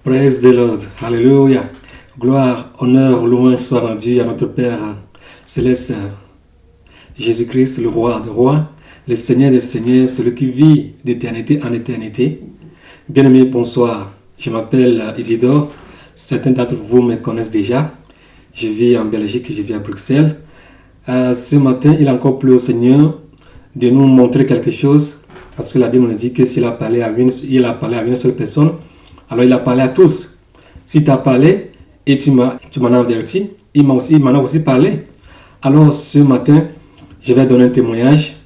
Praise the Lord. Alléluia. Gloire, honneur, louange soit rendu à notre Père céleste, Jésus-Christ, le roi des rois, le Seigneur des seigneurs, celui qui vit d'éternité en éternité. Bien-aimés, bonsoir. Je m'appelle Isidore. Certains d'entre vous me connaissent déjà. Je vis en Belgique, je vis à Bruxelles. Ce matin, il a encore plu au Seigneur de nous montrer quelque chose, parce que la Bible nous dit que s'il a parlé à une seule personne, alors il a parlé à tous. Si tu as parlé et tu m'en as averti, il m'en a aussi parlé. Alors ce matin, je vais donner un témoignage,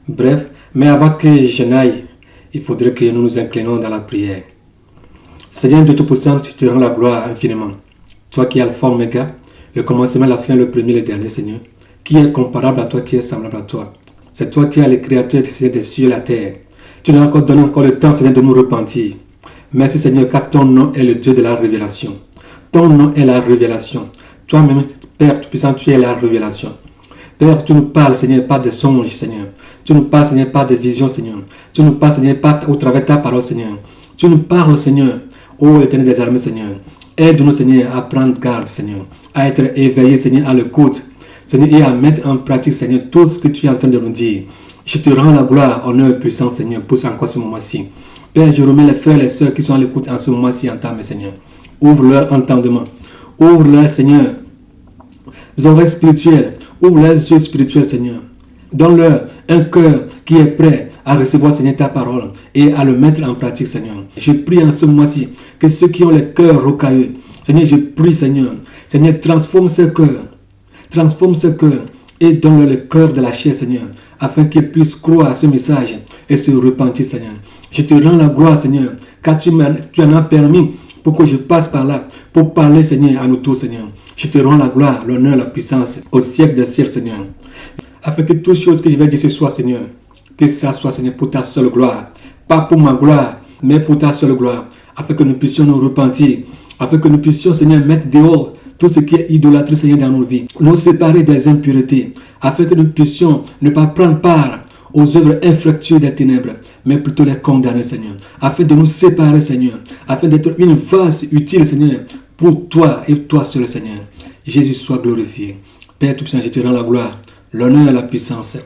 bref, mais avant que je n'aille, il faudrait que nous nous inclinions dans la prière. Seigneur Dieu Tout-Puissant, tu te rends la gloire infiniment. Toi qui es Alpha Omega, le commencement, la fin, le premier, le dernier, Seigneur. Qui est comparable à toi, qui est semblable à toi. C'est toi qui es le créateur des cieux et de la terre. Tu nous as encore donné le temps, Seigneur, de nous repentir. Merci, Seigneur, car ton nom est le Dieu de la révélation. Ton nom est la révélation. Toi-même, Père Tout-Puissant, tu es la révélation. Père, tu nous parles, Seigneur, pas des songes, Seigneur. Tu nous parles, Seigneur, pas des visions, Seigneur. Tu nous parles, Seigneur, pas au travers de ta parole, Seigneur. Tu nous parles, Seigneur, ô Éternel des armées, Seigneur. Aide-nous, Seigneur, à prendre garde, Seigneur. À être éveillé, Seigneur, à l'écoute. Seigneur, et à mettre en pratique, Seigneur, tout ce que tu es en train de nous dire. Je te rends la gloire, honneur et puissance, Seigneur, pour encore ce moment-ci. Père, je remets les frères et les sœurs qui sont à l'écoute en ce moment-ci en temps, Seigneur. Ouvre leur entendement. Ouvre leur, Seigneur, oreilles spirituelles. Ouvre leurs yeux spirituels, Seigneur. Donne-leur un cœur qui est prêt à recevoir, Seigneur, ta parole et à le mettre en pratique, Seigneur. Je prie en ce moment-ci que ceux qui ont les cœurs rocailleux, Seigneur, je prie, Seigneur, Seigneur, transforme ce cœur. Transforme ce cœur et donne-leur le cœur de la chair, Seigneur, afin qu'ils puissent croire à ce message et se repentir, Seigneur. Je te rends la gloire, Seigneur, car tu en as permis pour que je passe par là, pour parler, Seigneur, à nous tous, Seigneur. Je te rends la gloire, l'honneur, la puissance au siècle des siècles, Seigneur. Afin que toutes choses que je vais dire ce soir, Seigneur, que ça soit, Seigneur, pour ta seule gloire. Pas pour ma gloire, mais pour ta seule gloire. Afin que nous puissions nous repentir. Afin que nous puissions, Seigneur, mettre dehors tout ce qui est idolâtrie, Seigneur, dans nos vies. Nous séparer des impuretés. Afin que nous puissions ne pas prendre part aux œuvres infructueuses des ténèbres, mais plutôt les condamner, Seigneur. Afin de nous séparer, Seigneur. Afin d'être une vase utile, Seigneur, pour toi et toi seul, Seigneur. Jésus soit glorifié. Père Tout-Puissant, je te rends la gloire, l'honneur et la puissance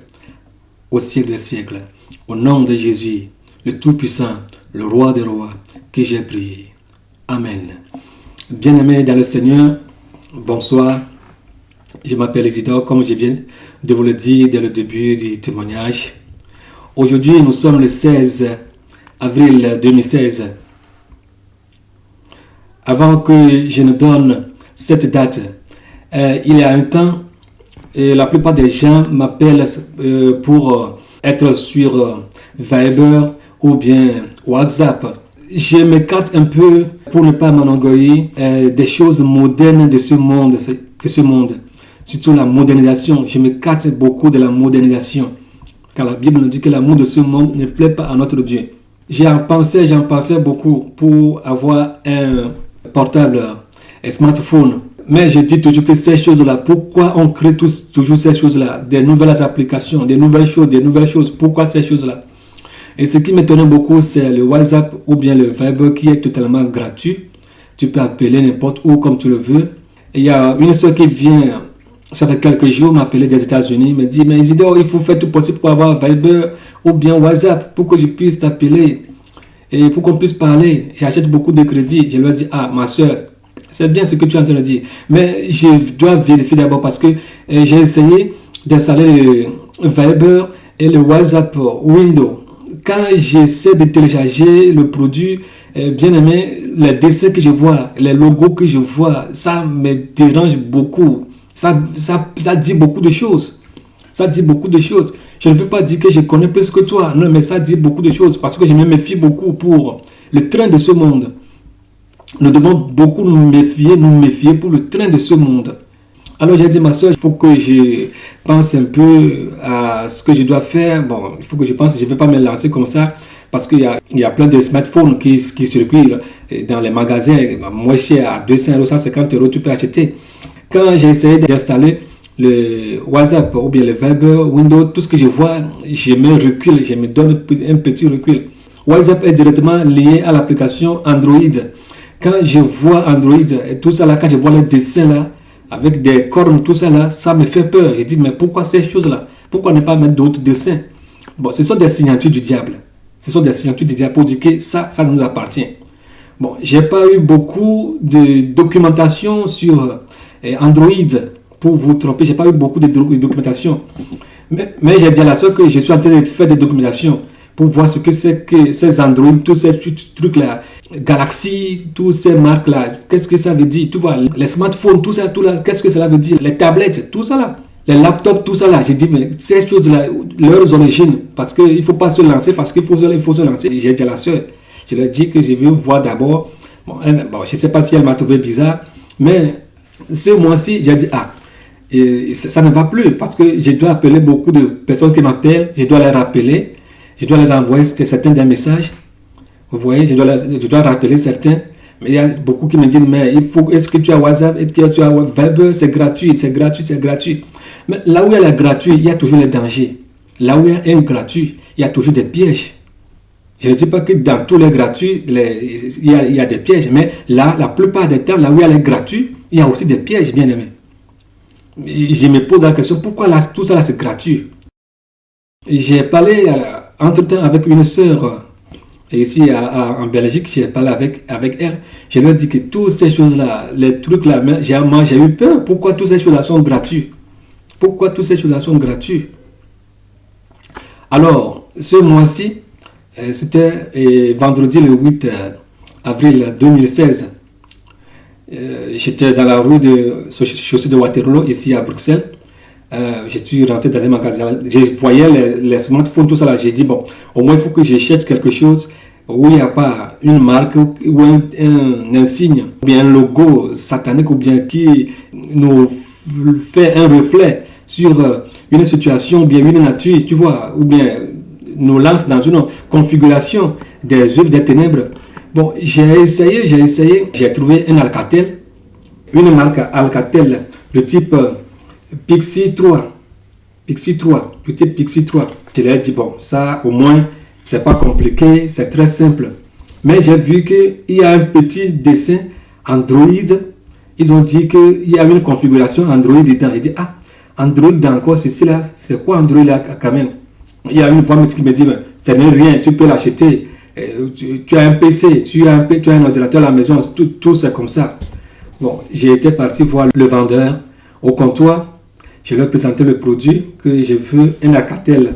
au siècle des siècles. Au nom de Jésus, le Tout-Puissant, le Roi des rois, que j'ai prié. Amen. Bien-aimés dans le Seigneur, bonsoir. Je m'appelle Isidore, comme je viens de vous le dire dès le début du témoignage. Aujourd'hui, nous sommes le 16 avril 2016. Avant que je ne donne cette date, il y a un temps, la plupart des gens m'appellent pour être sur Viber ou bien WhatsApp. Je m'écarte un peu pour ne pas m'enorgueillir des choses modernes de ce monde. Surtout la modernisation. Je m'écarte beaucoup de la modernisation. Car la Bible nous dit que l'amour de ce monde ne plaît pas à notre Dieu. J'en pensais beaucoup pour avoir un portable, un smartphone. Mais je dis toujours que ces choses-là, pourquoi on crée toujours ces choses-là? Des nouvelles applications, des nouvelles choses. Pourquoi ces choses-là? Et ce qui m'étonnait beaucoup, c'est le WhatsApp ou bien le Viber qui est totalement gratuit. Tu peux appeler n'importe où comme tu le veux. Et il y a une soeur qui vient, ça fait quelques jours, m'appeler des États-Unis, me dit, mais Isidore, il faut faire tout possible pour avoir Viber ou bien WhatsApp pour que je puisse t'appeler et pour qu'on puisse parler. J'achète beaucoup de crédits. Je lui ai dit, ah, ma soeur, c'est bien ce que tu es en train de dire. Mais je dois vérifier d'abord parce que j'ai essayé d'installer le Viber et le WhatsApp Windows. Quand j'essaie de télécharger le produit, bien aimé, les dessins que je vois, les logos que je vois, ça me dérange beaucoup. Ça dit beaucoup de choses. Ça dit beaucoup de choses. Je ne veux pas dire que je connais plus que toi. Non, mais ça dit beaucoup de choses parce que je me méfie beaucoup pour le train de ce monde. Nous devons beaucoup nous méfier pour le train de ce monde. Alors j'ai dit, ma soeur, il faut que je pense un peu à ce que je dois faire. Bon, il faut que je pense, je ne vais pas me lancer comme ça parce qu'il y a plein de smartphones qui circulent dans les magasins. Moins cher, à 200 €, 150 €, tu peux acheter. Quand j'ai essayé d'installer le WhatsApp ou bien le Viber, Windows, tout ce que je vois, je me recule, je me donne un petit recul. WhatsApp est directement lié à l'application Android. Quand je vois Android et tout ça là, quand je vois les dessins là, avec des cornes, tout ça là, ça me fait peur. Je dis, mais pourquoi ces choses-là? Pourquoi ne pas mettre d'autres dessins? Bon, ce sont des signatures du diable. Ce sont des signatures du diable pour dire que ça nous appartient. Bon, j'ai pas eu beaucoup de documentation sur Android pour vous tromper. J'ai pas eu beaucoup de documentation. Mais j'ai dit à la soeur que je suis en train de faire des documentations pour voir ce que c'est que ces Android, tous ces trucs-là, Galaxy, tous ces marques-là, qu'est-ce que ça veut dire? Tu vois, les smartphones, tout ça, qu'est-ce que cela veut dire? Les tablettes, tout ça là. Les laptops, tout ça là. J'ai dit, mais ces choses-là, leurs origines, parce qu'il ne faut pas se lancer, parce qu'il faut se lancer. J'ai dit à la soeur, je lui ai dit que je veux voir d'abord. Bon, je ne sais pas si elle m'a trouvé bizarre, mais ce mois-ci, j'ai dit, et ça ne va plus, parce que je dois appeler beaucoup de personnes qui m'appellent, je dois les rappeler, je dois les envoyer certains des messages. Vous voyez, je dois rappeler certains. Mais il y a beaucoup qui me disent, mais est-ce que tu as WhatsApp, est-ce que tu as Viber, c'est gratuit, c'est gratuit, c'est gratuit. Mais là où il y a le gratuit, il y a toujours les dangers. Là où il y a un gratuit, il y a toujours des pièges. Je ne dis pas que dans tous les gratuits, il y a des pièges, mais là, la plupart des temps, là où il y a les gratuits, il y a aussi des pièges, bien aimés. Je me pose la question, pourquoi là, tout ça là, c'est gratuit? J'ai parlé entre-temps avec une sœur ici en Belgique, j'ai parlé avec elle. Je lui ai dit que toutes ces choses-là, les trucs-là, j'ai eu peur. Pourquoi toutes ces choses-là sont gratuites? Pourquoi toutes ces choses-là sont gratuites? Alors, ce mois-ci, c'était vendredi le 8 avril 2016. J'étais dans la rue de chaussée de Waterloo, ici à Bruxelles. Je suis rentré dans un magasin. Je voyais les smartphones, tout ça là. J'ai dit, bon, au moins il faut que je cherche quelque chose où il n'y a pas une marque ou un signe, ou bien un logo satanique, ou bien qui nous fait un reflet sur une situation, ou bien une nature, tu vois, ou bien nous lance dans une configuration des œuvres des ténèbres. Bon, j'ai essayé, j'ai trouvé un Alcatel, une marque Alcatel de type Pixie 3, le type Pixie 3. Je leur ai dit, bon, ça au moins, c'est pas compliqué, c'est très simple. Mais j'ai vu qu'il y a un petit dessin Android. Ils ont dit qu'il y a une configuration Android dedans. J'ai dit, Android encore, ceci là, c'est quoi Android là quand même? Il y a une voix qui me dit, mais ce n'est rien, tu peux l'acheter. Tu as un PC, tu as un ordinateur à la maison, tout c'est comme ça. Bon, j'ai été parti voir le vendeur au comptoir. Je lui ai présenté le produit que je veux, un Alcatel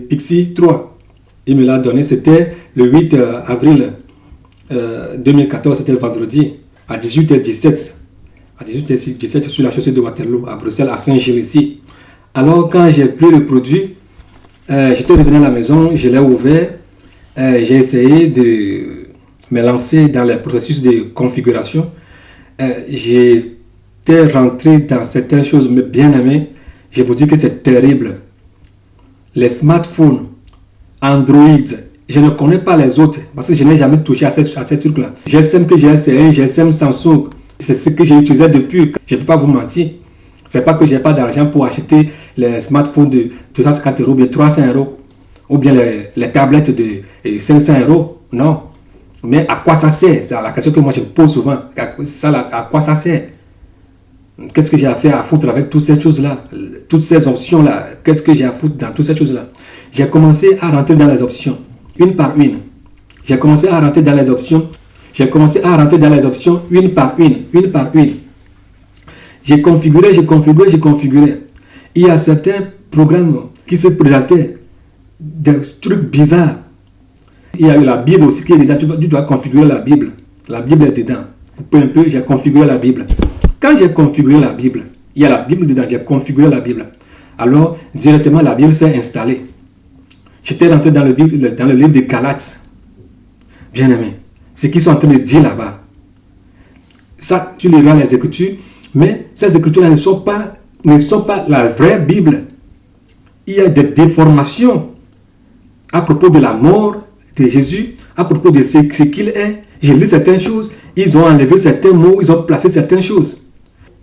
Pixie 3. Il me l'a donné, c'était le 8 avril 2014, c'était le vendredi, à 18h17. À 18h17, sur la chaussée de Waterloo, à Bruxelles, à Saint-Gilles ici. Alors, quand j'ai pris le produit, j'étais revenu à la maison, je l'ai ouvert, j'ai essayé de me lancer dans le processus de configuration. J'étais rentré dans certaines choses bien aimées. Je vous dis que c'est terrible. Les smartphones, Android, je ne connais pas les autres parce que je n'ai jamais touché à ces trucs-là. GSM que j'ai essayé, GSM Samsung, c'est ce que j'ai utilisé depuis. Je ne peux pas vous mentir. C'est pas que j'ai pas d'argent pour acheter les smartphones de 250 euros, bien 300 euros, ou bien les tablettes de 500 euros. Non. Mais à quoi ça sert? C'est la question que moi je me pose souvent. À quoi ça sert? Qu'est-ce que j'ai à faire à foutre avec toutes ces choses-là? Toutes ces options-là, qu'est-ce que j'ai à foutre dans toutes ces choses-là? J'ai commencé à rentrer dans les options, une par une. J'ai commencé à rentrer dans les options. J'ai commencé à rentrer dans les options, une par une. J'ai configuré. Il y a certains programmes qui se présentaient, des trucs bizarres. Il y a eu la Bible aussi qui est dedans. Tu dois configurer la Bible. La Bible est dedans. Peu à peu, j'ai configuré la Bible. Quand j'ai configuré la Bible, il y a la Bible dedans, j'ai configuré la Bible. Alors, directement, la Bible s'est installée. J'étais rentré dans le livre de Galates. Bien aimé. Ce qu'ils sont en train de dire là-bas. Ça, tu liras les Écritures, mais ces Écritures-là ne sont pas la vraie Bible. Il y a des déformations à propos de la mort de Jésus, à propos de ce qu'il est. J'ai lu certaines choses, ils ont enlevé certains mots, ils ont placé certaines choses.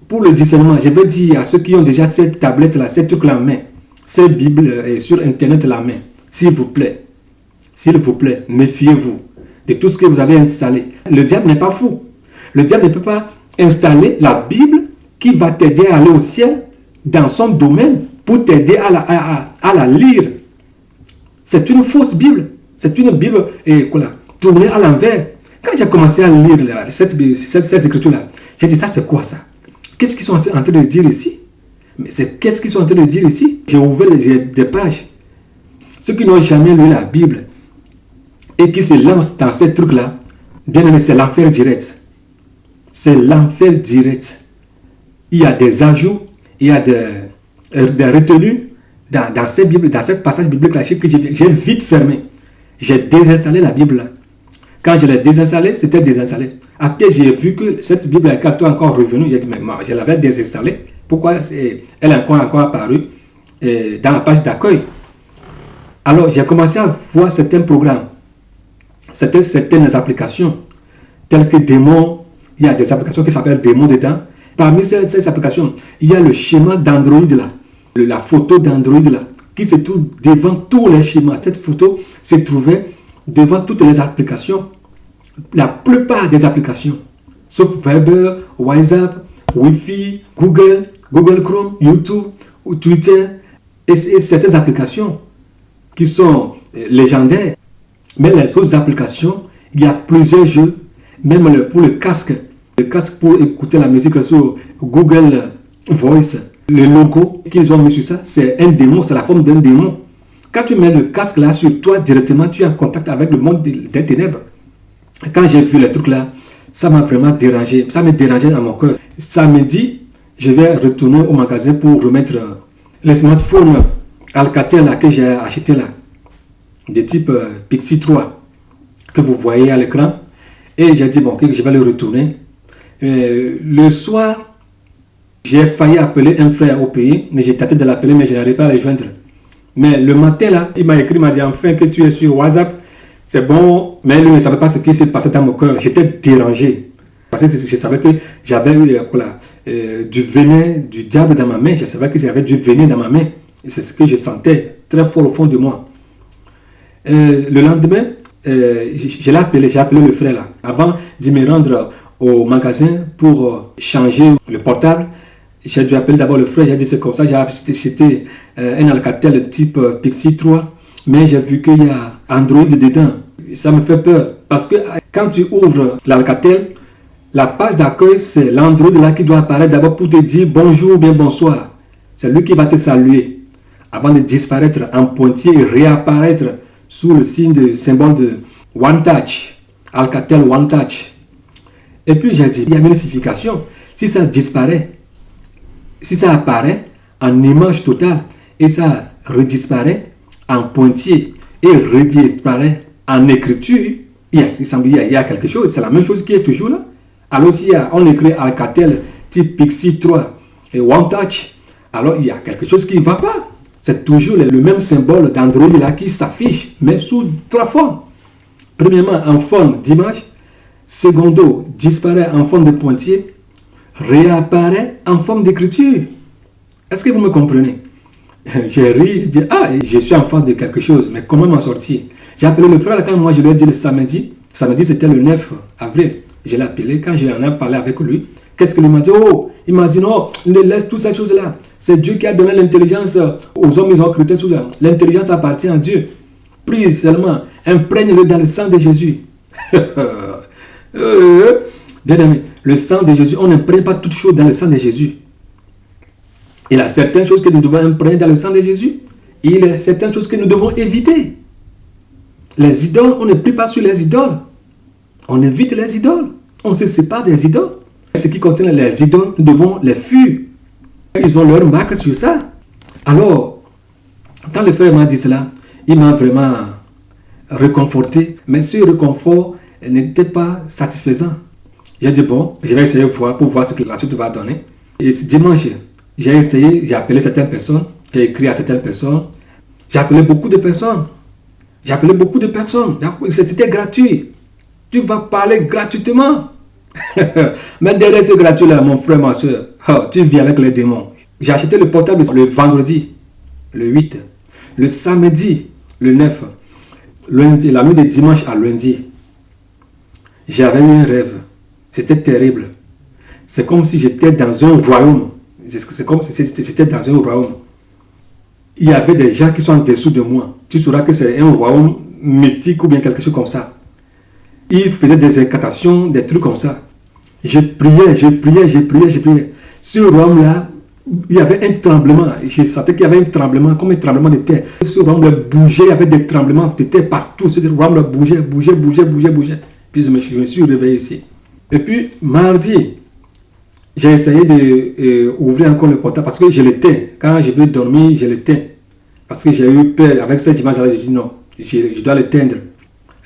Pour le discernement, je vais dire à ceux qui ont déjà cette tablette-là, ces trucs-là en main, ces Bibles sur Internet la main, s'il vous plaît, méfiez-vous. de tout ce que vous avez installé. Le diable n'est pas fou. Le diable ne peut pas installer la Bible qui va t'aider à aller au ciel dans son domaine pour t'aider à la lire. C'est une fausse Bible. C'est une Bible tournée à l'envers. Quand j'ai commencé à lire cette écriture-là, j'ai dit, ça c'est quoi ça? Qu'est-ce qu'ils sont en train de dire ici? Mais qu'est-ce qu'ils sont en train de dire ici? J'ai ouvert des pages. Ceux qui n'ont jamais lu la Bible et qui se lancent dans ces trucs-là, bien aimé, c'est l'enfer direct. C'est l'enfer direct. Il y a des ajouts, il y a des retenues dans ces Bibles, dans ce passage biblique-là que j'ai vite fermé. J'ai désinstallé la Bible là. Quand je l'ai désinstallée, c'était désinstallé. Après, j'ai vu que cette Bible est encore revenue. J'ai dit, mais je l'avais désinstallée. Pourquoi elle est encore apparue dans la page d'accueil? Alors, j'ai commencé à voir certains programmes, certaines applications, telles que Démon. Il y a des applications qui s'appellent Démon dedans. Parmi ces applications, il y a le schéma d'Android là, la photo d'Android là, qui se trouve devant tous les schémas. Cette photo se trouvait devant toutes les applications. La plupart des applications, sauf Viber, WhatsApp, Wi-Fi, Google Chrome, YouTube, Twitter, et certaines applications qui sont légendaires. Mais les autres applications, il y a plusieurs jeux, même pour le casque pour écouter la musique sur Google Voice. Le logo qu'ils ont mis sur ça, c'est un démon, c'est la forme d'un démon. Quand tu mets le casque là sur toi, directement, tu es en contact avec le monde des ténèbres. Quand j'ai vu les trucs là, ça m'a vraiment dérangé. Ça m'a dérangé dans mon cœur. Samedi, je vais retourner au magasin pour remettre les smartphones Alcatel là, que j'ai acheté là, de type Pixie 3, que vous voyez à l'écran. Et j'ai dit, bon, okay, je vais le retourner. Le soir, j'ai failli appeler un frère au pays, mais j'ai tenté de l'appeler, mais je n'arrive pas à le joindre. Mais le matin, là, il m'a écrit, il m'a dit, enfin que tu es sur WhatsApp, c'est bon, mais lui ne savait pas ce qui s'est passé dans mon cœur. J'étais dérangé. Parce que je savais que j'avais du venin du diable dans ma main. Je savais que j'avais du venin dans ma main. C'est ce que je sentais très fort au fond de moi. Le lendemain, j'ai appelé le frère là. Avant de me rendre au magasin pour changer le portable, j'ai dû appeler d'abord le frère. J'ai dit c'est comme ça, j'ai acheté un Alcatel type Pixie 3, mais j'ai vu qu'il y a Android dedans. Ça me fait peur parce que quand tu ouvres l'Alcatel, la page d'accueil, c'est l'Android là qui doit apparaître d'abord pour te dire bonjour ou bien bonsoir. C'est lui qui va te saluer avant de disparaître en pointillé et réapparaître sous le signe de symbole de One Touch, Alcatel One Touch. Et puis j'ai dit, il y a une notification. Si ça disparaît, si ça apparaît en image totale et ça redisparaît en pointillé et redisparaît en écriture, il y a quelque chose. C'est la même chose qui est toujours là. Alors si on écrit Alcatel type Pixie 3 et One Touch, alors il y a quelque chose qui ne va pas. C'est toujours le même symbole d'Android là qui s'affiche, mais sous trois formes. Premièrement, en forme d'image. Secondo, disparaît en forme de pointillé. Réapparaît en forme d'écriture. Est-ce que vous me comprenez? J'ai ri, j'ai dit, je suis en face de quelque chose, mais comment m'en sortir? J'ai appelé le frère quand moi je lui ai dit le samedi. Samedi, c'était le 9 avril. Je l'ai appelé, quand j'en ai parlé avec lui, qu'est-ce qu'il m'a dit? Oh, il m'a dit non, ne laisse toutes ces choses-là. C'est Dieu qui a donné l'intelligence aux hommes, ils ont recruté tout ça. L'intelligence appartient à Dieu. Prie seulement, imprègne-le dans le sang de Jésus. Bien aimé, le sang de Jésus, on n'imprègne pas toutes choses dans le sang de Jésus. Il y a certaines choses que nous devons imprégner dans le sang de Jésus. Il y a certaines choses que nous devons éviter. Les idoles, on ne prie pas sur les idoles. On évite les idoles. On se sépare des idoles. Ce qui contient les idoles, nous devons les fuir. Ils ont leur marque sur ça. Alors, quand le frère m'a dit cela, il m'a vraiment réconforté. Mais ce réconfort n'était pas satisfaisant. J'ai dit, bon, je vais essayer pour voir ce que la suite va donner. Et ce dimanche, j'ai essayé, j'ai appelé certaines personnes, j'ai écrit à certaines personnes. J'ai appelé beaucoup de personnes. C'était gratuit. Tu vas parler gratuitement. Mais derrière ce gratuit-là, mon frère, ma soeur, tu vis avec les démons. J'ai acheté le portable le vendredi, le 8, le samedi, le 9, lundi, la nuit de dimanche à lundi. J'avais eu un rêve. C'était terrible. C'est comme si j'étais dans un royaume. C'est comme si j'étais dans un royaume. Il y avait des gens qui sont en dessous de moi. Tu sauras que c'est un royaume mystique ou bien quelque chose comme ça. Ils faisaient des incantations, des trucs comme ça. Je priais. Ce royaume-là, il y avait un tremblement. Je sentais qu'il y avait un tremblement, comme un tremblement de terre. Ce royaume bougeait, il y avait des tremblements de terre partout. Ce royaume bougeait. Puis je me suis réveillé ici. Et puis, mardi, j'ai essayé d'ouvrir encore le portable parce que je l'éteins. Quand je veux dormir, je l'éteins. Parce que j'ai eu peur. Avec cette image-là, j'ai dit non, je dois l'éteindre.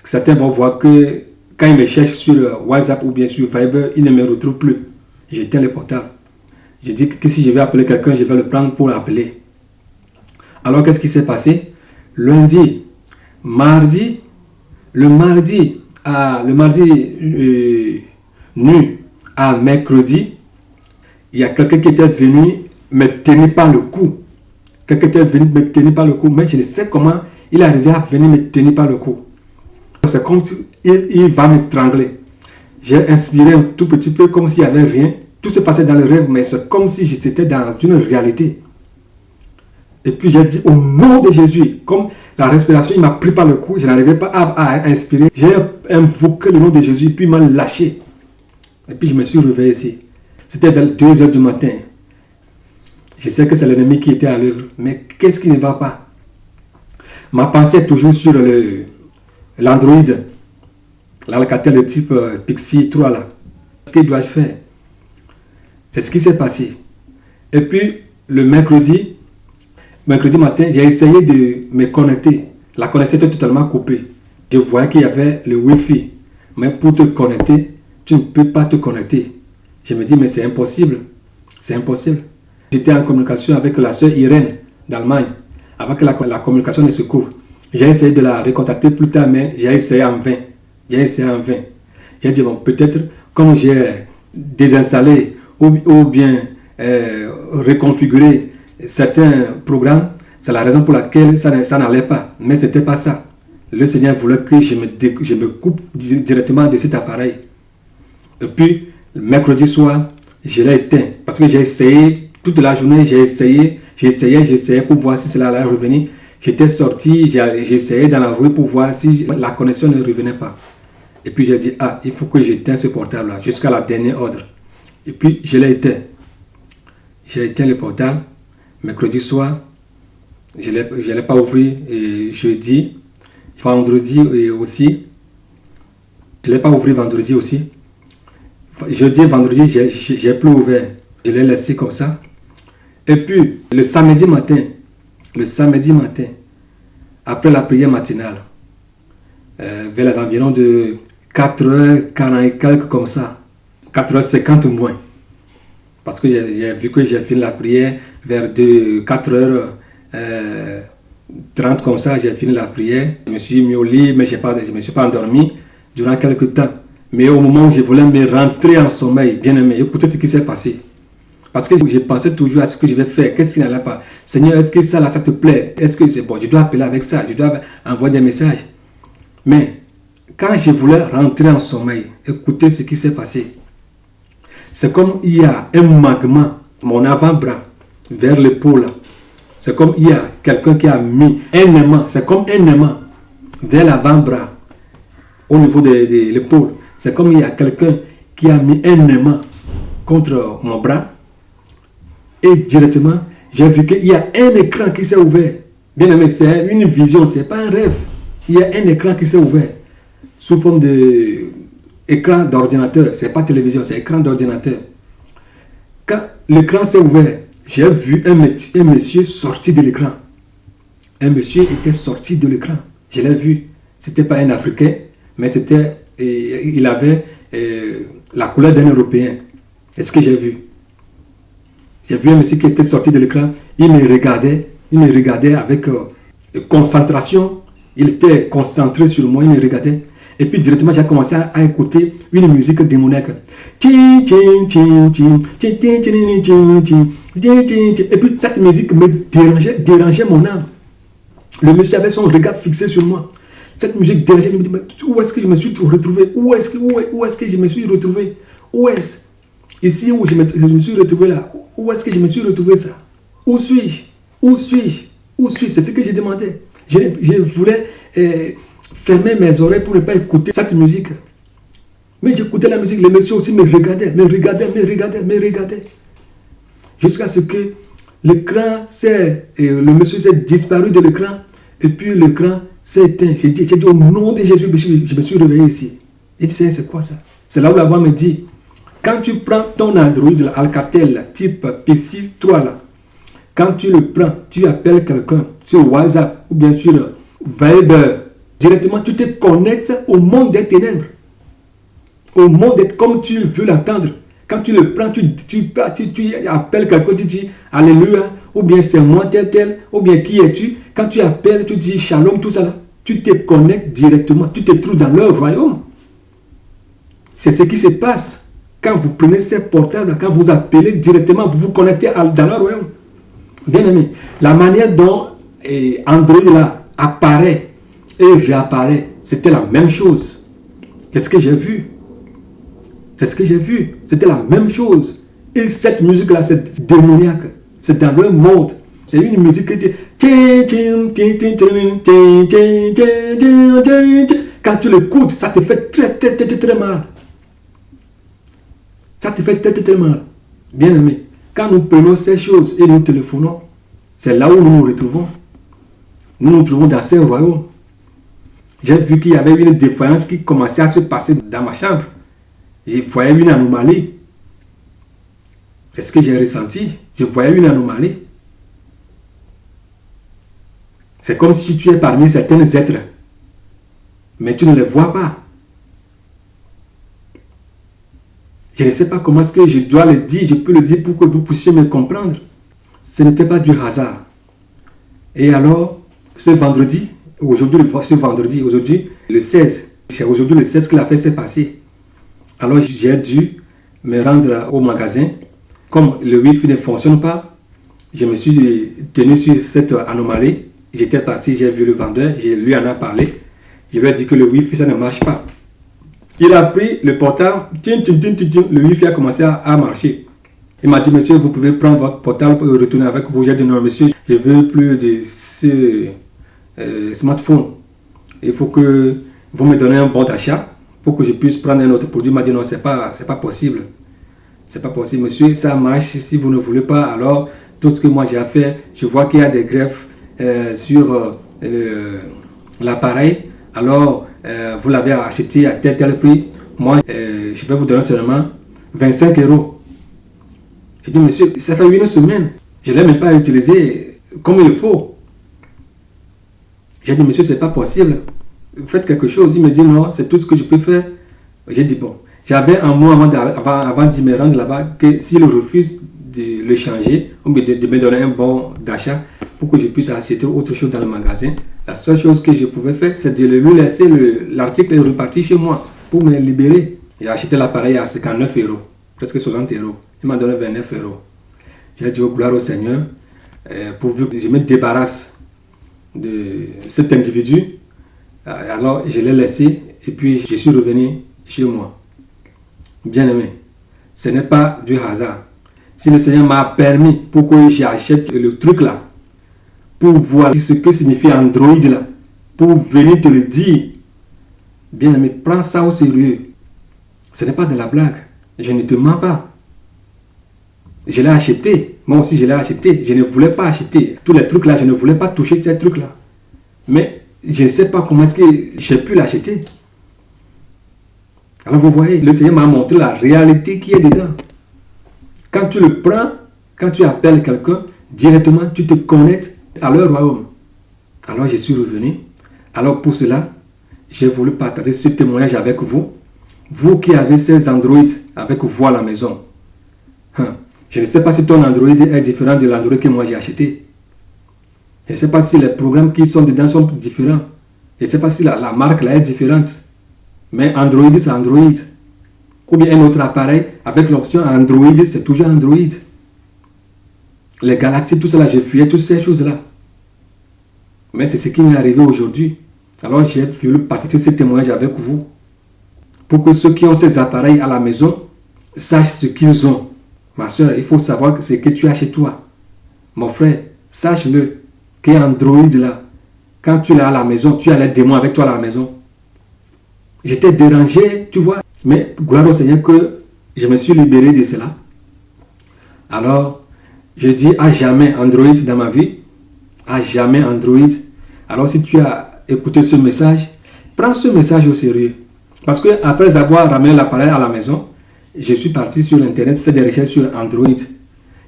Certains vont voir que quand ils me cherchent sur WhatsApp ou bien sur Viber, ils ne me retrouvent plus. J'éteins le portable. Je dis que si je vais appeler quelqu'un, je vais le prendre pour l'appeler. Alors, qu'est-ce qui s'est passé? Lundi, mardi, le mardi nuit à mercredi, il y a quelqu'un qui était venu me tenir par le cou. Mais je ne sais comment il est arrivé à venir me tenir par le cou. C'est comme s'il va m'étrangler. J'ai inspiré un tout petit peu comme s'il n'y avait rien. Tout se passait dans le rêve, mais c'est comme si j'étais dans une réalité. Et puis j'ai dit au nom de Jésus, comme la respiration, il m'a pris par le cou, je n'arrivais pas à inspirer. J'ai invoqué le nom de Jésus, puis il m'a lâché. Et puis je me suis réveillé ici. C'était vers 2 heures du matin. Je sais que c'est l'ennemi qui était à l'œuvre, mais qu'est-ce qui ne va pas? Ma pensée est toujours sur l'Android, l'Alcatel de type Pixie 3 là. Que dois-je faire? C'est ce qui s'est passé. Et puis, le mercredi matin, j'ai essayé de me connecter. La connexion était totalement coupée. Je voyais qu'il y avait le Wi-Fi. Mais pour te connecter, tu ne peux pas te connecter. Je me dis, mais c'est impossible. C'est impossible. J'étais en communication avec la sœur Irène d'Allemagne, avant que la communication ne se coupe. J'ai essayé de la recontacter plus tard, mais j'ai essayé en vain. J'ai dit, bon, peut-être, comme j'ai désinstallé ou bien reconfiguré certains programmes, c'est la raison pour laquelle ça n'allait pas. Mais ce n'était pas ça. Le Seigneur voulait que je me coupe directement de cet appareil. Et puis, le mercredi soir, je l'ai éteint. Parce que j'ai essayé toute la journée, j'ai essayé pour voir si cela allait revenir. J'étais sorti, j'ai essayé dans la rue pour voir si la connexion ne revenait pas. Et puis j'ai dit, il faut que j'éteigne ce portable-là jusqu'à la dernière ordre. Et puis je l'ai éteint. J'ai éteint le portable. Mercredi soir, je ne l'ai pas ouvert. Et jeudi, vendredi aussi. Je ne l'ai pas ouvert vendredi aussi. Jeudi et vendredi, j'ai plus ouvert. Je l'ai laissé comme ça. Et puis, le samedi matin, après la prière matinale, vers les environs de 4h40 et quelques comme ça, 4h50 moins. Parce que j'ai vu que j'ai fini la prière vers 4h30 comme ça, j'ai fini la prière. Je me suis mis au lit, mais je ne me suis pas endormi durant quelques temps. Mais au moment où je voulais me rentrer en sommeil, bien aimé, écoutez ce qui s'est passé. Parce que je pensais toujours à ce que je vais faire. Qu'est-ce qui n'allait pas? Seigneur, est-ce que ça là, ça te plaît? Est-ce que c'est bon? Je dois appeler avec ça. Je dois envoyer des messages. Mais quand je voulais rentrer en sommeil, écoutez ce qui s'est passé. C'est comme il y a un magma, mon avant-bras, vers l'épaule. C'est comme il y a quelqu'un qui a mis un aimant. C'est comme un aimant vers l'avant-bras, au niveau de l'épaule. C'est comme il y a quelqu'un qui a mis un aimant contre mon bras. Et directement, j'ai vu qu'il y a un écran qui s'est ouvert. Bien aimé, c'est une vision, ce n'est pas un rêve. Il y a un écran qui s'est ouvert sous forme d'écran d'ordinateur. Ce n'est pas télévision, c'est écran d'ordinateur. Quand l'écran s'est ouvert, j'ai vu un monsieur sortir de l'écran. Un monsieur était sorti de l'écran. Je l'ai vu. Ce n'était pas un Africain, mais il avait la couleur d'un Européen. Est-ce que j'ai vu? J'ai vu un monsieur qui était sorti de l'écran. Il me regardait avec concentration. Il était concentré sur moi, il me regardait. Et puis directement, j'ai commencé à écouter une musique démoniaque. Et puis cette musique me dérangeait mon âme. Le monsieur avait son regard fixé sur moi. Cette musique dérangeait. Je me dis, mais où est-ce que je me suis retrouvé? Où est-ce que je me suis retrouvé? Où est-ce? Ici où je me suis retrouvé là. Où est-ce que je me suis retrouvé ça? Où suis-je? Où suis-je? Où suis-je? C'est ce que j'ai demandé. Je voulais fermer mes oreilles pour ne pas écouter cette musique. Mais j'écoutais la musique, les messieurs aussi me regardaient. Jusqu'à ce que l'écran le monsieur s'est disparu de l'écran et puis l'écran s'est éteint. J'ai dit au nom de Jésus, je me suis réveillé ici. J'ai dit, c'est quoi ça? C'est là où la voix me dit, quand tu prends ton Android, Alcatel, type PC3, là, quand tu le prends, tu appelles quelqu'un sur WhatsApp ou bien sur Viber, directement tu te connectes au monde des ténèbres. Au monde comme tu veux l'entendre. Quand tu le prends, tu appelles quelqu'un, tu dis Alléluia, ou bien c'est moi tel, ou bien qui es-tu? Quand tu appelles, tu dis Shalom, tout ça là. Tu te connectes directement, tu te trouves dans leur royaume. C'est ce qui se passe. Quand vous prenez ces portables, quand vous appelez directement, vous vous connectez dans leur royaume. Bien aimé, la manière dont Android là apparaît et réapparaît, c'était la même chose. Qu'est-ce que j'ai vu? C'est ce que j'ai vu. C'était la même chose. Et cette musique-là, c'est démoniaque. C'est dans le monde. C'est une musique qui dit... Quand tu l'écoutes, ça te fait très mal. Ça te fait très mal. Bien aimé, quand nous prenons ces choses et nous téléphonons, c'est là où nous nous retrouvons. Nous nous trouvons dans ces royaumes. J'ai vu qu'il y avait une défaillance qui commençait à se passer dans ma chambre. Je voyais une anomalie. C'est ce que j'ai ressenti. Je voyais une anomalie. C'est comme si tu es parmi certains êtres, mais tu ne les vois pas. Je ne sais pas comment est-ce que je dois le dire. Je peux le dire pour que vous puissiez me comprendre. Ce n'était pas du hasard. Et alors, ce vendredi, le 16, c'est aujourd'hui le 16 que l'affaire s'est passée. Alors j'ai dû me rendre au magasin. Comme le Wi-Fi ne fonctionne pas, je me suis tenu sur cette anomalie. J'étais parti, j'ai vu le vendeur, je lui en ai parlé. Je lui ai dit que le Wi-Fi, ça ne marche pas. Il a pris le portable, le Wi-Fi a commencé à marcher. Il m'a dit, monsieur, vous pouvez prendre votre portable pour retourner avec vous. J'ai dit, non, monsieur, je ne veux plus de ce smartphone. Il faut que vous me donnez un bon d'achat pour que je puisse prendre un autre produit. Il m'a dit, non, c'est pas possible. C'est pas possible, monsieur, ça marche. Si vous ne voulez pas, alors, tout ce que moi j'ai fait, je vois qu'il y a des greffes sur l'appareil. Alors, vous l'avez acheté à tel prix. Moi, je vais vous donner seulement 25 €. Je dis, monsieur, ça fait une semaine. Je ne l'ai même pas utilisé comme il faut. J'ai dit, monsieur, c'est pas possible. Faites quelque chose. Il me dit, non, c'est tout ce que je peux faire. J'ai dit, bon. J'avais un mot avant d'y me rendre là-bas que s'il refuse de le changer, ou de me donner un bon d'achat pour que je puisse acheter autre chose dans le magasin, la seule chose que je pouvais faire, c'est de lui laisser l'article repartir chez moi pour me libérer. J'ai acheté l'appareil à 59 €, presque 60 €. Il m'a donné 29 €. J'ai dit, oh, gloire au Seigneur, pourvu que je me débarrasse de cet individu. Alors, je l'ai laissé et puis je suis revenu chez moi. Bien aimé, ce n'est pas du hasard. Si le Seigneur m'a permis pour que j'achète le truc là, pour voir ce que signifie Android là, pour venir te le dire, bien aimé, prends ça au sérieux. Ce n'est pas de la blague. Je ne te mens pas. Je l'ai acheté. Moi aussi, je l'ai acheté. Je ne voulais pas acheter tous les trucs là. Je ne voulais pas toucher ces trucs là. Mais je ne sais pas comment est-ce que j'ai pu l'acheter. Alors vous voyez, le Seigneur m'a montré la réalité qui est dedans. Quand tu le prends, quand tu appelles quelqu'un, directement tu te connectes à leur royaume. Alors je suis revenu. Alors pour cela, j'ai voulu partager ce témoignage avec vous. Vous qui avez ces Android avec vous à la maison. Je ne sais pas si ton Android est différent de l'Android que moi j'ai acheté. Je ne sais pas si les programmes qui sont dedans sont différents. Je ne sais pas si la marque là est différente. Mais Android, c'est Android. Ou bien un autre appareil avec l'option Android, c'est toujours Android. Les galaxies, tout cela, j'ai fuyé toutes ces choses-là. Mais c'est ce qui m'est arrivé aujourd'hui. Alors j'ai voulu partager ce témoignage avec vous pour que ceux qui ont ces appareils à la maison sachent ce qu'ils ont. Ma soeur, il faut savoir ce que tu as chez toi. Mon frère, sache-le, qu'Android là, quand tu l'as à la maison, tu as les démons avec toi à la maison. J'étais dérangé, tu vois. Mais gloire au Seigneur que je me suis libéré de cela. Alors, je dis à jamais Android dans ma vie. À jamais Android. Alors, si tu as écouté ce message, prends ce message au sérieux. Parce que après avoir ramené l'appareil à la maison, je suis parti sur Internet faire des recherches sur Android.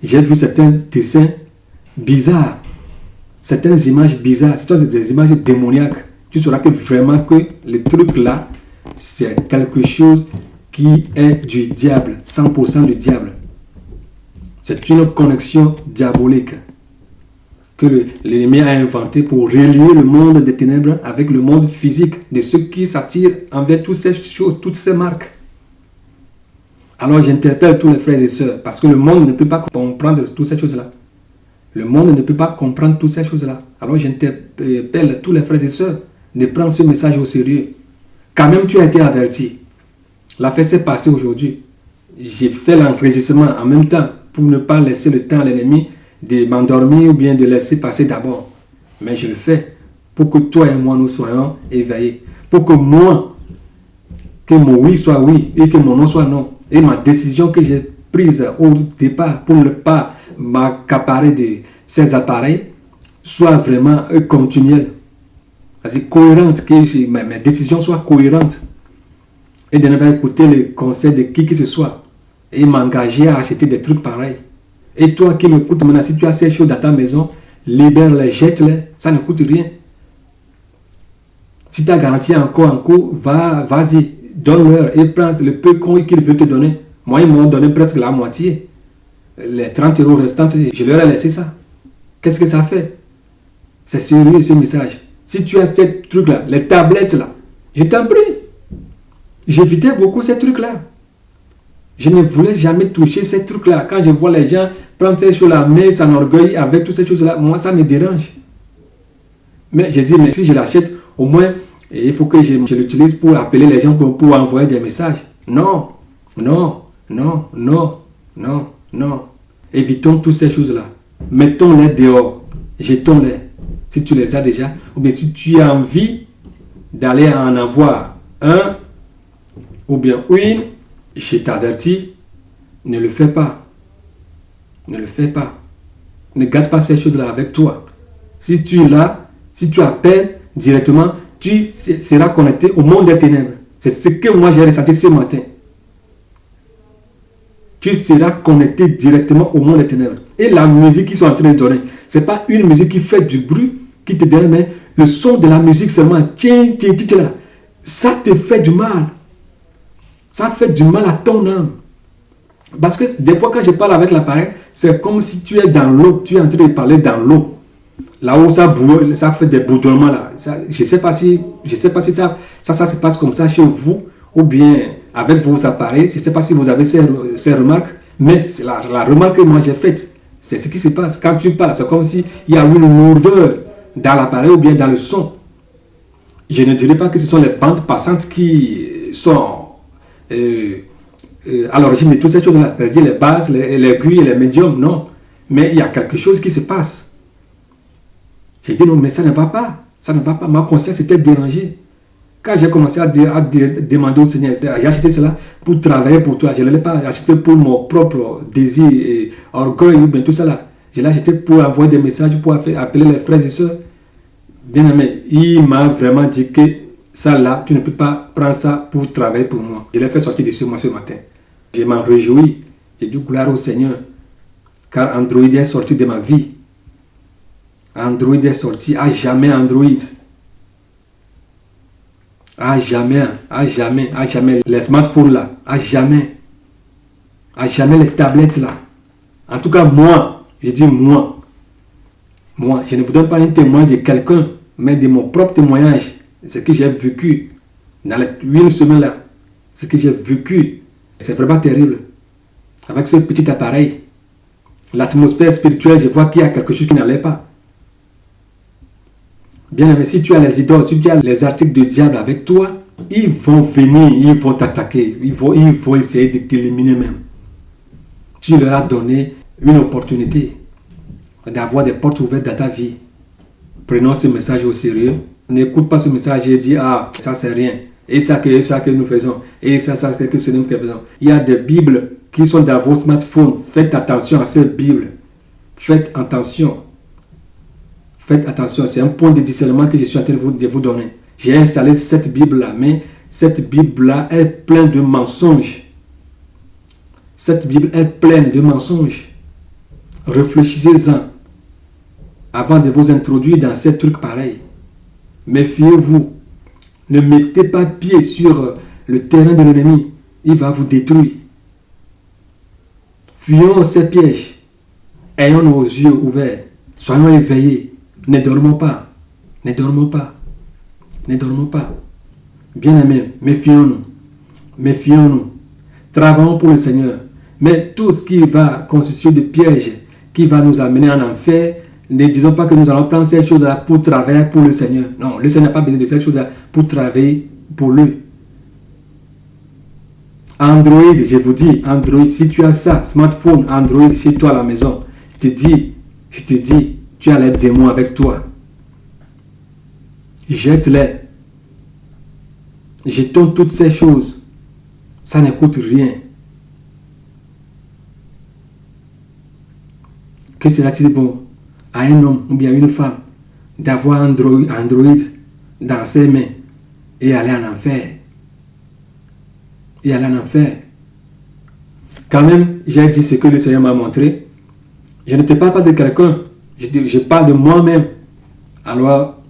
J'ai vu certains dessins bizarres. Certaines images bizarres. C'est des images démoniaques. Tu sauras que vraiment que le truc là, c'est quelque chose qui est du diable. 100% du diable. C'est une connexion diabolique que l'ennemi a inventé pour relier le monde des ténèbres avec le monde physique de ceux qui s'attirent envers toutes ces choses, toutes ces marques. Alors j'interpelle tous les frères et sœurs parce que le monde ne peut pas comprendre toutes ces choses-là. Le monde ne peut pas comprendre toutes ces choses-là. Alors j'interpelle tous les frères et sœurs de prendre ce message au sérieux. Quand même tu as été averti. L'affaire s'est passée aujourd'hui. J'ai fait l'enregistrement en même temps pour ne pas laisser le temps à l'ennemi de m'endormir ou bien de laisser passer d'abord. Mais je le fais pour que toi et moi nous soyons éveillés. Pour que moi, que mon oui soit oui et que mon non soit non. Et ma décision que j'ai prise au départ pour ne pas m'accaparer de ces appareils soit vraiment continuelle. C'est cohérente, que mes décisions soient cohérentes. Et de ne pas écouter les conseils de qui que ce soit. Et m'engager à acheter des trucs pareils. Et toi qui m'écoutes maintenant, si tu as ces choses dans ta maison, libère-les, jette-les, ça ne coûte rien. Si tu as garanti encore, vas-y, donne-leur et prends le peu qu'ils veulent te donner. Moi, ils m'ont donné presque la moitié. Les 30 € restants, je leur ai laissé ça. Qu'est-ce que ça fait? C'est sérieux ce message. Si tu as ces trucs-là, les tablettes là, je t'en prie. J'évitais beaucoup ces trucs-là. Je ne voulais jamais toucher ces trucs-là. Quand je vois les gens prendre ces choses-là, mais s'enorgueillir avec toutes ces choses-là, moi, ça me dérange. Mais je dis, mais si je l'achète, au moins, il faut que je l'utilise pour appeler les gens, pour envoyer des messages. Non, non, non, non, non, non. Évitons toutes ces choses-là. Mettons-les dehors. Jetons-les. Si tu les as déjà, ou bien si tu as envie d'aller en avoir un, ou bien une, je t'avertis, ne le fais pas. Ne le fais pas. Ne garde pas ces choses-là avec toi. Si tu es là, si tu appelles directement, tu seras connecté au monde des ténèbres. C'est ce que moi j'ai ressenti ce matin. Tu seras connecté directement au monde des ténèbres. Et la musique qu'ils sont en train de donner, ce n'est pas une musique qui fait du bruit, qui te donne, mais le son de la musique seulement, tiens, ça te fait du mal. Ça fait du mal à ton âme. Parce que des fois, quand je parle avec l'appareil, c'est comme si tu es dans l'eau. Tu es en train de parler dans l'eau. Là où ça fait des bourdonnements. Là. Je ne sais pas si ça se passe comme ça chez vous. Ou bien avec vos appareils. Je ne sais pas si vous avez ces remarques. Mais c'est la remarque que moi j'ai faite. C'est ce qui se passe. Quand tu parles, c'est comme s'il y a une lourdeur dans l'appareil ou bien dans le son. Je ne dirais pas que ce sont les bandes passantes qui sont à l'origine de toutes ces choses-là, c'est-à-dire les basses, les aiguilles et les médiums, non. Mais il y a quelque chose qui se passe. J'ai dit non, mais ça ne va pas. Ça ne va pas. Ma conscience était dérangée. Quand j'ai commencé à demander au Seigneur, j'ai acheté cela pour travailler pour toi. Je ne l'ai pas acheté pour mon propre désir et orgueil, mais tout ça là. Je l'ai acheté pour envoyer des messages, pour appeler les frères et sœurs. Bien aimé, il m'a vraiment dit que ça là, tu ne peux pas prendre ça pour travailler pour moi. Je l'ai fait sortir de chez moi ce matin. Je m'en réjouis. J'ai dit gloire au Seigneur. Car Android est sorti de ma vie. Android est sorti. À jamais Android. À jamais, à jamais, à jamais. Les smartphones là. À jamais. À jamais les tablettes là. En tout cas, moi. Je dis moi. Moi, je ne vous donne pas un témoin de quelqu'un, mais de mon propre témoignage. Ce que j'ai vécu dans les 8 semaines là. Ce que j'ai vécu. C'est vraiment terrible. Avec ce petit appareil, l'atmosphère spirituelle, je vois qu'il y a quelque chose qui n'allait pas. Bien aimé, si tu as les idoles, si tu as les articles du diable avec toi, ils vont venir, ils vont t'attaquer, ils vont essayer de t'éliminer même. Tu leur as donné une opportunité d'avoir des portes ouvertes dans ta vie. Prenons ce message au sérieux. N'écoute pas ce message et dis, ah, ça c'est rien. Et ça que nous faisons. Et ça que ce nous faisons. Il y a des Bibles qui sont dans vos smartphones. Faites attention à ces Bibles. Faites attention. Faites attention. C'est un point de discernement que je suis en train de vous donner. J'ai installé cette Bible-là, mais cette Bible-là est pleine de mensonges. Cette Bible est pleine de mensonges. Réfléchissez-en avant de vous introduire dans ces trucs pareils. Méfiez-vous. Ne mettez pas pied sur le terrain de l'ennemi. Il va vous détruire. Fuyons ces pièges. Ayons nos yeux ouverts. Soyons éveillés. Ne dormons pas. Ne dormons pas. Ne dormons pas. Bien-aimés, méfions-nous. Méfions-nous. Travaillons pour le Seigneur. Mais tout ce qui va constituer de pièges, qui va nous amener en enfer, ne disons pas que nous allons prendre ces choses-là pour travailler pour le Seigneur. Non, le Seigneur n'a pas besoin de ces choses-là pour travailler pour lui. Android, je vous dis, Android, si tu as ça, smartphone, Android chez toi à la maison, je te dis, tu as les démons avec toi. Jette-les. Jetons toutes ces choses. Ça ne coûte rien. Que sera-t-il bon à un homme ou bien à une femme d'avoir Android dans ses mains et aller en enfer? Et aller en enfer. Quand même, j'ai dit ce que le Seigneur m'a montré. Je ne te parle pas de quelqu'un, je parle de moi-même. Alors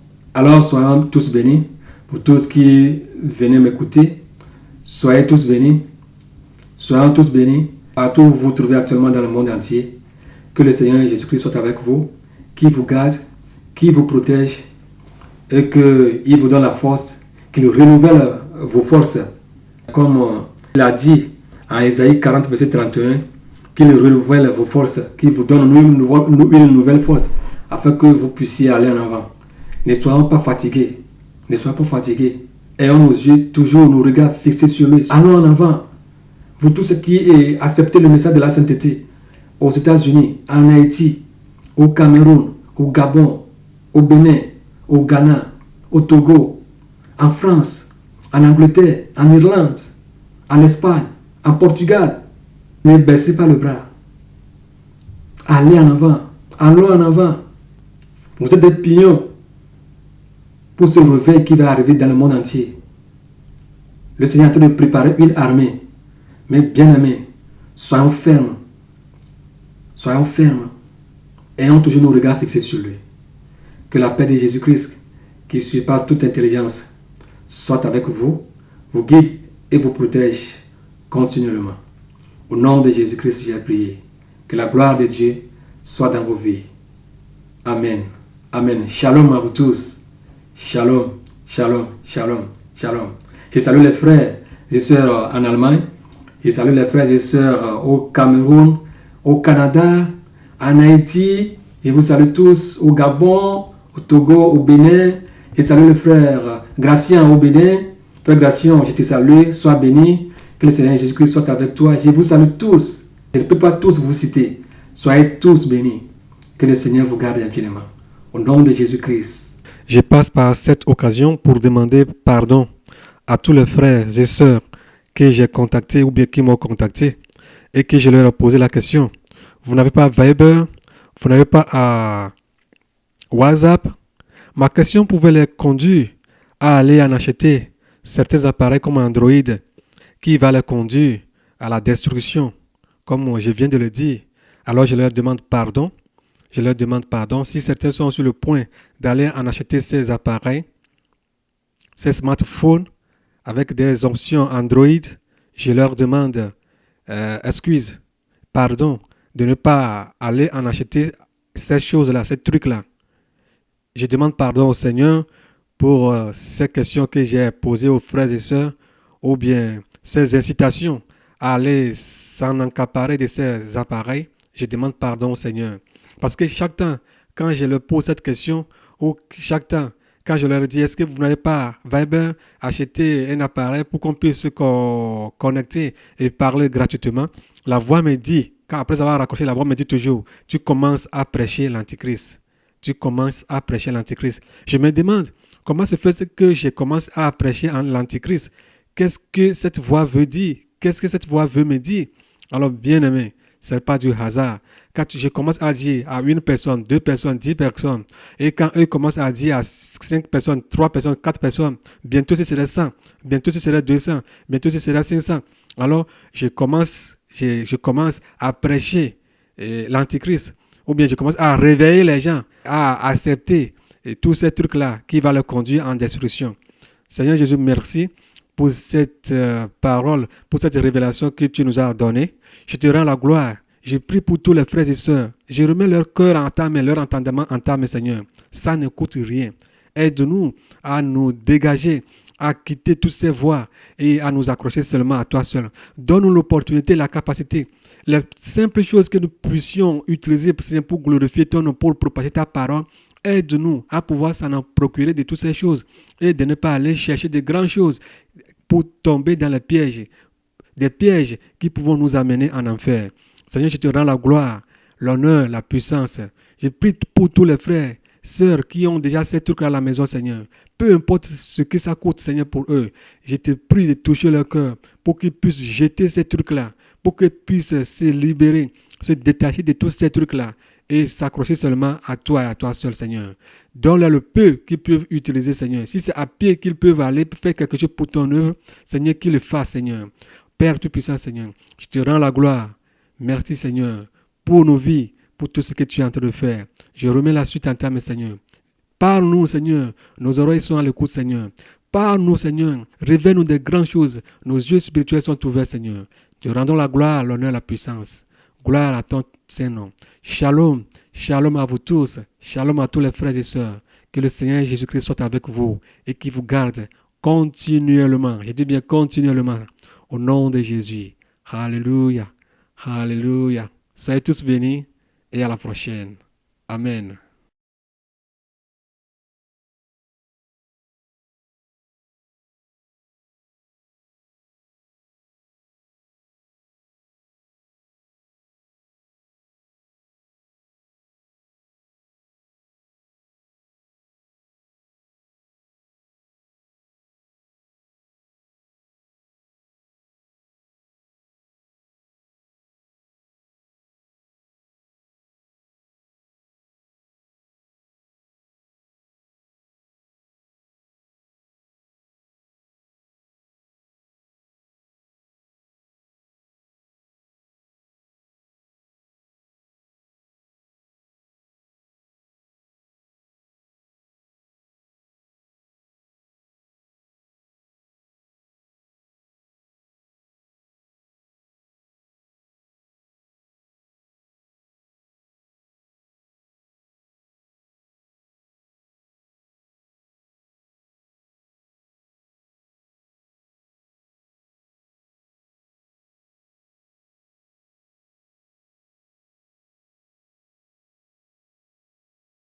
soyons tous bénis. Pour tous qui venez m'écouter, soyez tous bénis. Soyons tous bénis. Partout où vous vous trouvez actuellement dans le monde entier. Que le Seigneur Jésus-Christ soit avec vous, qu'il vous garde, qu'il vous protège et qu'il vous donne la force, qu'il renouvelle vos forces. Comme il a dit en Ésaïe 40, verset 31, qu'il renouvelle vos forces, qu'il vous donne une nouvelle force afin que vous puissiez aller en avant. Ne soyons pas fatigués. Ne soyons pas fatigués. Ayons nos yeux, toujours nos regards fixés sur lui. Allons en avant. Vous tous ceux qui acceptez le message de la sainteté, aux États-Unis, en Haïti, au Cameroun, au Gabon, au Bénin, au Ghana, au Togo, en France, en Angleterre, en Irlande, en Espagne, en Portugal. Ne baissez pas le bras. Allez en avant. Allons en avant. Vous êtes des pignons pour ce réveil qui va arriver dans le monde entier. Le Seigneur est en train de préparer une armée. Mais bien aimés, soyons fermes. Soyons fermes. Ayons toujours nos regards fixés sur lui. Que la paix de Jésus-Christ, qui surpasse toute intelligence, soit avec vous, vous guide et vous protège continuellement. Au nom de Jésus-Christ, j'ai prié. Que la gloire de Dieu soit dans vos vies. Amen. Amen. Shalom à vous tous. Shalom. Shalom. Shalom. Shalom. Je salue les frères et sœurs en Allemagne. Je salue les frères et sœurs au Cameroun, au Canada, en Haïti. Je vous salue tous au Gabon, au Togo, au Bénin. Je salue le frère Gratien au Bénin. Frère Gratien, je te salue. Sois béni. Que le Seigneur Jésus-Christ soit avec toi. Je vous salue tous. Je ne peux pas tous vous citer. Soyez tous bénis. Que le Seigneur vous garde infiniment. Au nom de Jésus-Christ. Je passe par cette occasion pour demander pardon à tous les frères et sœurs que j'ai contactés ou bien qui m'ont contacté et que je leur ai posé la question. Vous n'avez pas Viber, vous n'avez pas WhatsApp. Ma question pouvait les conduire à aller en acheter certains appareils comme Android qui va les conduire à la destruction, comme je viens de le dire. Alors je leur demande pardon. Je leur demande pardon si certains sont sur le point d'aller en acheter ces appareils, ces smartphones avec des options Android. Je leur demande excuse, pardon, de ne pas aller en acheter ces choses-là, ces trucs-là. Je demande pardon au Seigneur pour ces questions que j'ai posées aux frères et sœurs ou bien ces incitations à aller s'en accaparer de ces appareils. Je demande pardon au Seigneur. Parce que chaque temps, quand je leur pose cette question, ou chaque temps, Quand je leur dis, est-ce que vous n'avez pas Viber acheté un appareil pour qu'on puisse se connecter et parler gratuitement? La voix me dit, après avoir raccroché, la voix me dit toujours, tu commences à prêcher l'antichrist. Tu commences à prêcher l'antichrist. Je me demande, comment se fait que je commence à prêcher l'antichrist? Qu'est-ce que cette voix veut dire? Qu'est-ce que cette voix veut me dire? Alors, bien aimé, ce n'est pas du hasard. Quand je commence à dire à une personne, 2 personnes, 10 personnes, et quand eux commencent à dire à 5 personnes, 3 personnes, 4 personnes, bientôt ce sera 100, bientôt ce sera 200, bientôt ce sera 500. Alors, je commence à prêcher l'antichrist, ou bien je commence à réveiller les gens, à accepter tous ces trucs-là qui vont les conduire en destruction. Seigneur Jésus, merci pour cette parole, pour cette révélation que tu nous as donnée. Je te rends la gloire. Je prie pour tous les frères et sœurs. Je remets leur cœur en ta main, leur entendement en ta main, Seigneur. Ça ne coûte rien. Aide-nous à nous dégager, à quitter toutes ces voies et à nous accrocher seulement à toi seul. Donne-nous l'opportunité, la capacité, les simples choses que nous puissions utiliser pour glorifier ton nom, pour propager ta parole. Aide-nous à pouvoir s'en procurer de toutes ces choses et de ne pas aller chercher de grandes choses pour tomber dans les pièges, des pièges qui pourront nous amener en enfer. Seigneur, je te rends la gloire, l'honneur, la puissance. Je prie pour tous les frères, sœurs qui ont déjà ces trucs à la maison, Seigneur. Peu importe ce que ça coûte, Seigneur, pour eux. Je te prie de toucher leur cœur pour qu'ils puissent jeter ces trucs-là, pour qu'ils puissent se libérer, se détacher de tous ces trucs-là et s'accrocher seulement à toi et à toi seul, Seigneur. Donne-leur le peu qu'ils peuvent utiliser, Seigneur. Si c'est à pied qu'ils peuvent aller faire quelque chose pour ton œuvre, Seigneur, qu'ils le fassent, Seigneur. Père Tout-Puissant, Seigneur, je te rends la gloire. Merci, Seigneur, pour nos vies, pour tout ce que tu es en train de faire. Je remets la suite en ta main, Seigneur. Parle-nous, Seigneur. Nos oreilles sont à l'écoute, Seigneur. Parle-nous, Seigneur. Révèle-nous des grandes choses. Nos yeux spirituels sont ouverts, Seigneur. Te rendons la gloire, l'honneur, la puissance. Gloire à ton Saint-Nom. Shalom. Shalom à vous tous. Shalom à tous les frères et sœurs. Que le Seigneur Jésus-Christ soit avec vous et qu'il vous garde continuellement. Je dis bien continuellement. Au nom de Jésus. Alléluia. Alléluia. Soyez tous bénis et à la prochaine. Amen.